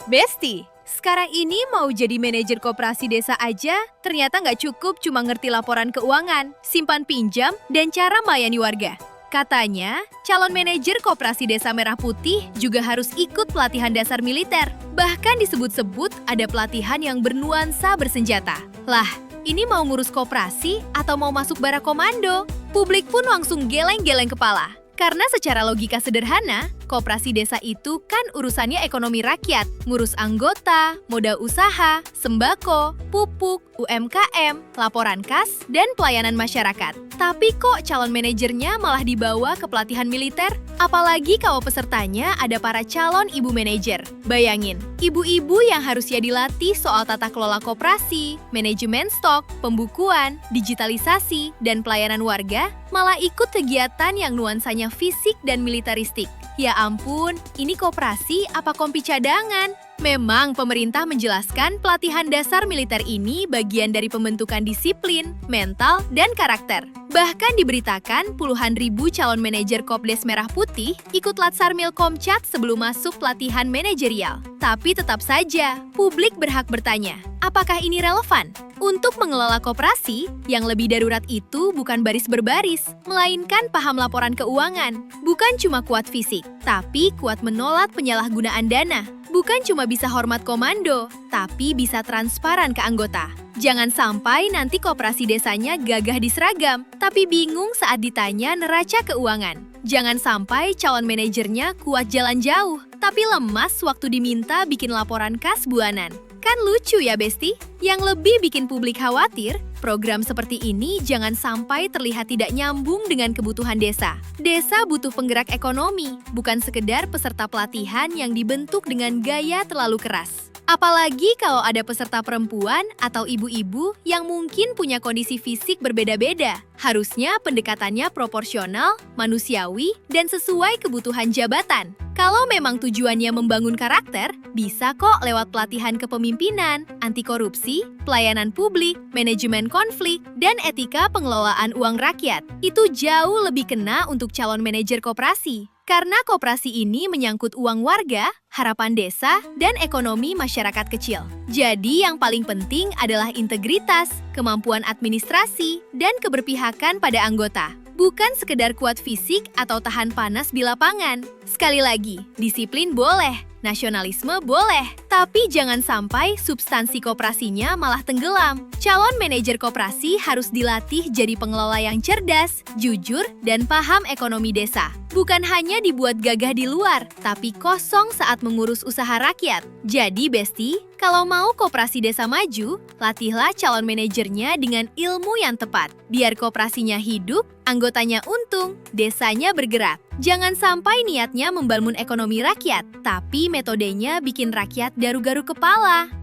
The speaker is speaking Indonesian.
Besti, sekarang ini mau jadi manajer koperasi desa aja, ternyata nggak cukup cuma ngerti laporan keuangan, simpan pinjam, dan cara melayani warga. Katanya, calon manajer koperasi desa Merah Putih juga harus ikut pelatihan dasar militer. Bahkan disebut-sebut ada pelatihan yang bernuansa bersenjata. Lah, ini mau ngurus koperasi atau mau masuk bara komando? Publik pun langsung geleng-geleng kepala. Karena secara logika sederhana, koperasi desa itu kan urusannya ekonomi rakyat, ngurus anggota, modal usaha, sembako, pupuk, UMKM, laporan kas, dan pelayanan masyarakat. Tapi kok calon manajernya malah dibawa ke pelatihan militer? Apalagi kalau pesertanya ada para calon ibu manajer. Bayangin, ibu-ibu yang harusnya dilatih soal tata kelola koperasi, manajemen stok, pembukuan, digitalisasi, dan pelayanan warga, malah ikut kegiatan yang nuansanya fisik dan militeristik. Ya ampun, ini koperasi apa kompi cadangan? Memang pemerintah menjelaskan pelatihan dasar militer ini bagian dari pembentukan disiplin, mental, dan karakter. Bahkan diberitakan puluhan ribu calon manajer Kopdes Merah Putih ikut Latsar Milkomcat sebelum masuk pelatihan manajerial. Tapi tetap saja, publik berhak bertanya, apakah ini relevan? Untuk mengelola koperasi, yang lebih darurat itu bukan baris berbaris, melainkan paham laporan keuangan. Bukan cuma kuat fisik, tapi kuat menolak penyalahgunaan dana. Bukan cuma bisa hormat komando, tapi bisa transparan ke anggota. Jangan sampai nanti koperasi desanya gagah di seragam, tapi bingung saat ditanya neraca keuangan. Jangan sampai calon manajernya kuat jalan jauh, tapi lemas waktu diminta bikin laporan kas bulanan. Kan lucu ya, Besti? Yang lebih bikin publik khawatir, program seperti ini jangan sampai terlihat tidak nyambung dengan kebutuhan desa. Desa butuh penggerak ekonomi, bukan sekedar peserta pelatihan yang dibentuk dengan gaya terlalu keras. Apalagi kalau ada peserta perempuan atau ibu-ibu yang mungkin punya kondisi fisik berbeda-beda. Harusnya pendekatannya proporsional, manusiawi, dan sesuai kebutuhan jabatan. Kalau memang tujuannya membangun karakter, bisa kok lewat pelatihan kepemimpinan, anti korupsi, pelayanan publik, manajemen konflik, dan etika pengelolaan uang rakyat. Itu jauh lebih kena untuk calon manajer koperasi. Karena koperasi ini menyangkut uang warga, harapan desa, dan ekonomi masyarakat kecil. Jadi yang paling penting adalah integritas, kemampuan administrasi, dan keberpihakan pada anggota. Bukan sekedar kuat fisik atau tahan panas di lapangan. Sekali lagi, disiplin boleh, nasionalisme boleh, tapi jangan sampai substansi koperasinya malah tenggelam. Calon manajer koperasi harus dilatih jadi pengelola yang cerdas, jujur, dan paham ekonomi desa. Bukan hanya dibuat gagah di luar, tapi kosong saat mengurus usaha rakyat. Jadi, Besti, kalau mau koperasi desa maju, latihlah calon manajernya dengan ilmu yang tepat. Biar koperasinya hidup, anggotanya untung, desanya bergerak. Jangan sampai niatnya membangun ekonomi rakyat, tapi metodenya bikin rakyat garu-garu kepala.